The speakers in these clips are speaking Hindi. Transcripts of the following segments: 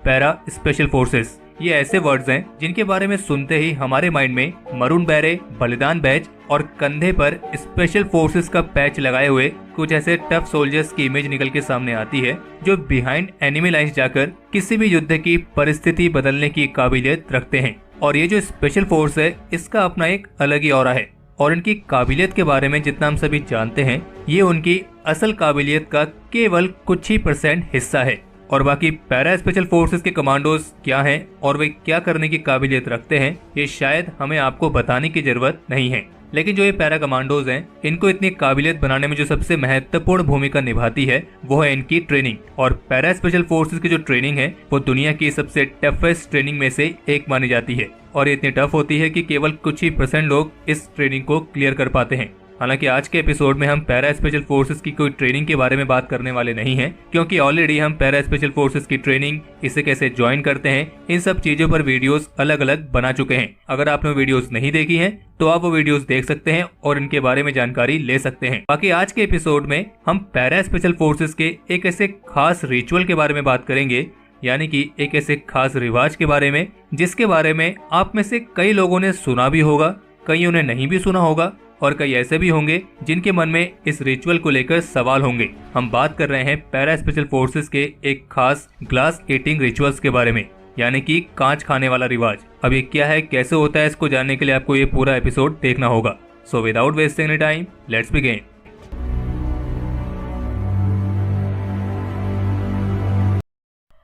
Para special forces. ये ऐसे वर्ड्स हैं जिनके बारे में सुनते ही हमारे माइंड में मरून बैरे, बलिदान बैच और कंधे पर स्पेशल फोर्सेस का पैच लगाए हुए कुछ ऐसे टफ सोल्जर्स की इमेज निकल के सामने आती है जो बिहाइंड एनिमी लाइंस जाकर किसी भी युद्ध की परिस्थिति बदलने की काबिलियत रखते हैं। और ये जो स्पेशल फोर्स है इसका अपना एक अलग ही ऑरा है और इनकी काबिलियत के बारे में जितना हम सभी जानते हैं ये उनकी असल काबिलियत का केवल कुछ ही % हिस्सा है। और बाकी पैरा स्पेशल फोर्सेस के कमांडोज क्या हैं और वे क्या करने की काबिलियत रखते हैं ये शायद हमें आपको बताने की जरूरत नहीं है। लेकिन जो ये पैरा कमांडोज हैं इनको इतनी काबिलियत बनाने में जो सबसे महत्वपूर्ण भूमिका निभाती है वो है इनकी ट्रेनिंग। और पैरा स्पेशल फोर्सेस की जो ट्रेनिंग है वो दुनिया की सबसे टफेस्ट ट्रेनिंग में से एक मानी जाती है और ये इतनी टफ होती है कि केवल कुछ ही % लोग इस ट्रेनिंग को क्लियर कर पाते हैं। हालांकि आज के एपिसोड में हम पैरा स्पेशल फोर्सेस की कोई ट्रेनिंग के बारे में बात करने वाले नहीं हैं क्योंकि ऑलरेडी हम पैरा स्पेशल फोर्सेस की ट्रेनिंग, इसे कैसे ज्वाइन करते हैं, इन सब चीजों पर वीडियोस अलग अलग बना चुके हैं। अगर आपने वीडियोस नहीं देखी हैं तो आप वो वीडियोस देख सकते हैं और इनके बारे में जानकारी ले सकते हैं। बाकी आज के एपिसोड में हम पैरा स्पेशल फोर्सेस के एक ऐसे खास रिचुअल के बारे में बात करेंगे, यानी कि एक ऐसे खास रिवाज के बारे में जिसके बारे में आप में से कई लोगों ने सुना भी होगा, कईयों ने नहीं भी सुना होगा और कई ऐसे भी होंगे जिनके मन में इस रिचुअल को लेकर सवाल होंगे। हम बात कर रहे हैं पैरा स्पेशल फोर्सेस के एक खास ग्लास ईटिंग रिचुअल्स के बारे में, यानी कि कांच खाने वाला रिवाज। अब ये क्या है, कैसे होता है, इसको जानने के लिए आपको ये पूरा एपिसोड देखना होगा। So without wasting any time let's begin.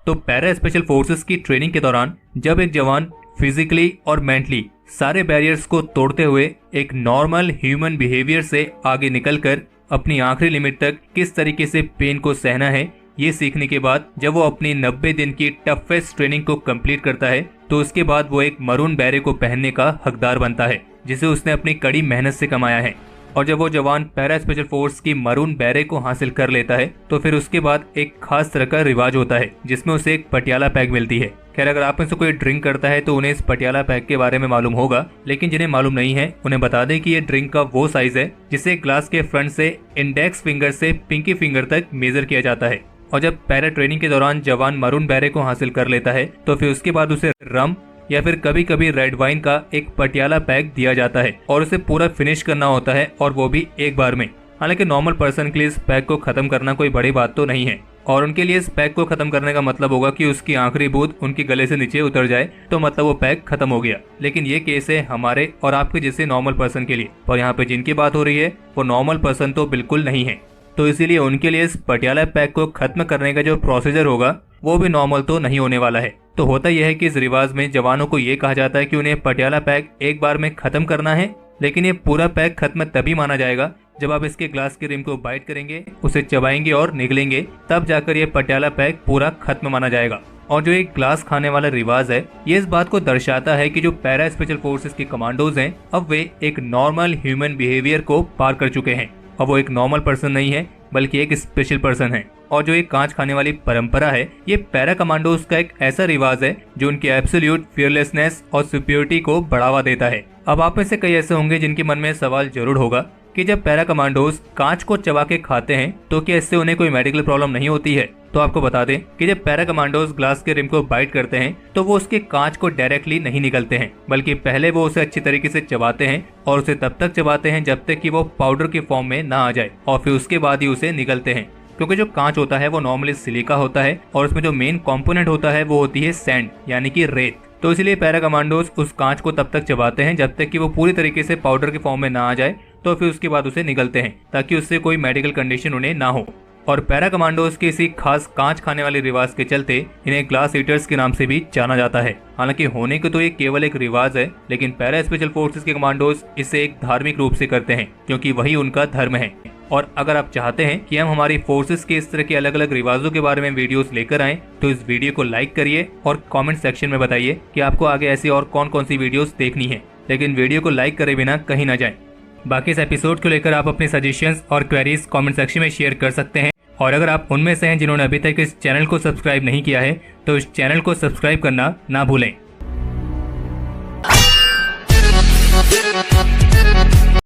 तो पैरा स्पेशल फोर्सेस की ट्रेनिंग के दौरान जब एक जवान फिजिकली और मेंटली सारे बैरियर्स को तोड़ते हुए एक नॉर्मल ह्यूमन बिहेवियर से आगे निकलकर अपनी आखिरी लिमिट तक किस तरीके से पेन को सहना है ये सीखने के बाद जब वो अपनी 90 दिन की टफेस्ट ट्रेनिंग को कंप्लीट करता है तो उसके बाद वो एक मरून बैरे को पहनने का हकदार बनता है जिसे उसने अपनी कड़ी मेहनत से कमाया है। और जब वो जवान पैरा स्पेशल फोर्स की मरून बैरे को हासिल कर लेता है तो फिर उसके बाद एक खास तरह का रिवाज होता है जिसमें उसे एक पटियाला पैक मिलती है। खैर अगर आप में से कोई ड्रिंक करता है तो उन्हें इस पटियाला पैक के बारे में मालूम होगा, लेकिन जिन्हें मालूम नहीं है उन्हें बता दें कि ये ड्रिंक का वो साइज है जिसे ग्लास के फ्रंट से इंडेक्स फिंगर से पिंकी फिंगर तक मेजर किया जाता है। और जब पैरा ट्रेनिंग के दौरान जवान मरून बैरे को हासिल कर लेता है तो फिर उसके बाद उसे रम या फिर कभी कभी रेड वाइन का एक पटियाला पैक दिया जाता है और उसे पूरा फिनिश करना होता है और वो भी एक बार में। हालांकि नॉर्मल पर्सन के लिए इस पैक को खत्म करना कोई बड़ी बात तो नहीं है और उनके लिए इस पैक को खत्म करने का मतलब होगा कि उसकी आखिरी बूंद उनके गले से नीचे उतर जाए तो मतलब वो पैक खत्म हो गया। लेकिन ये केस है हमारे और आपके जैसे नॉर्मल पर्सन के लिए, और यहाँ पे जिनकी बात हो रही है वो नॉर्मल पर्सन तो बिल्कुल नहीं है। तो इसीलिए उनके लिए इस पटियाला पैक को खत्म करने का जो प्रोसीजर होगा वो भी नॉर्मल तो नहीं होने वाला है। तो होता यह है कि इस रिवाज में जवानों को ये कहा जाता है कि उन्हें पटियाला पैक एक बार में खत्म करना है, लेकिन ये पूरा पैक खत्म तभी माना जाएगा जब आप इसके ग्लास के रिम को बाइट करेंगे, उसे चबाएंगे और निगलेंगे, तब जाकर ये पटियाला पैक पूरा खत्म माना जाएगा। और जो एक ग्लास खाने वाला रिवाज है ये इस बात को दर्शाता है कि जो पैरा स्पेशल फोर्सेस के कमांडोज हैं अब वे एक नॉर्मल ह्यूमन बिहेवियर को पार कर चुके हैं। अब वो एक नॉर्मल पर्सन नहीं है बल्कि एक स्पेशल पर्सन है। और जो एक कांच खाने वाली परंपरा है ये पैरा कमांडोज का एक ऐसा रिवाज है जो उनकी एब्सोल्यूट फियरलेसनेस और सुपीरियरिटी को बढ़ावा देता है। अब आप में से कई ऐसे होंगे जिनके मन में सवाल जरूर होगा कि जब पैरा कमांडोज कांच को चबा के खाते हैं तो क्या इससे उन्हें कोई मेडिकल प्रॉब्लम नहीं होती है। तो आपको बता दें कि जब पैरा कमांडोज ग्लास के रिम को बाइट करते हैं तो वो उसके कांच को डायरेक्टली नहीं निगलते हैं, बल्कि पहले वो उसे अच्छी तरीके से चबाते हैं और उसे तब तक चबाते हैं जब तक कि वो पाउडर के फॉर्म में ना आ जाए और फिर उसके बाद ही उसे निगलते हैं। क्योंकि जो कांच होता है वो नॉर्मली सिलिका होता है और उसमें जो मेन कंपोनेंट होता है वो होती है सैंड यानी कि रेत। तो इसलिए पैरा कमांडोज उस कांच को तब तक चबाते हैं जब तक कि वो पूरी तरीके से पाउडर के फॉर्म में ना आ जाए, तो फिर उसके बाद उसे निगलते हैं ताकि उससे कोई मेडिकल कंडीशन उन्हें ना हो। और पैरा कमांडोज के इसी खास कांच खाने वाले रिवाज के चलते इन्हें ग्लास ईटर्स के नाम से भी जाना जाता है। हालांकि होने को तो ये केवल एक रिवाज है, लेकिन पैरा स्पेशल फोर्सेस के कमांडोज इसे एक धार्मिक रूप से करते हैं क्योंकि वही उनका धर्म है। और अगर आप चाहते हैं कि हम हमारी फोर्सेस के इस तरह के अलग अलग रिवाजों के बारे में वीडियोस लेकर आएं तो इस वीडियो को लाइक करिए और कमेंट सेक्शन में बताइए कि आपको आगे ऐसी और कौन कौन सी वीडियोस देखनी है, लेकिन वीडियो को लाइक करे बिना कहीं ना जाएं। बाकी इस एपिसोड को लेकर आप अपने सजेशंस और क्वेरीज कमेंट सेक्शन में शेयर कर सकते हैं। और अगर आप उनमें से हैं जिन्होंने अभी तक इस चैनल को सब्सक्राइब नहीं किया है तो इस चैनल को सब्सक्राइब करना ना भूलें।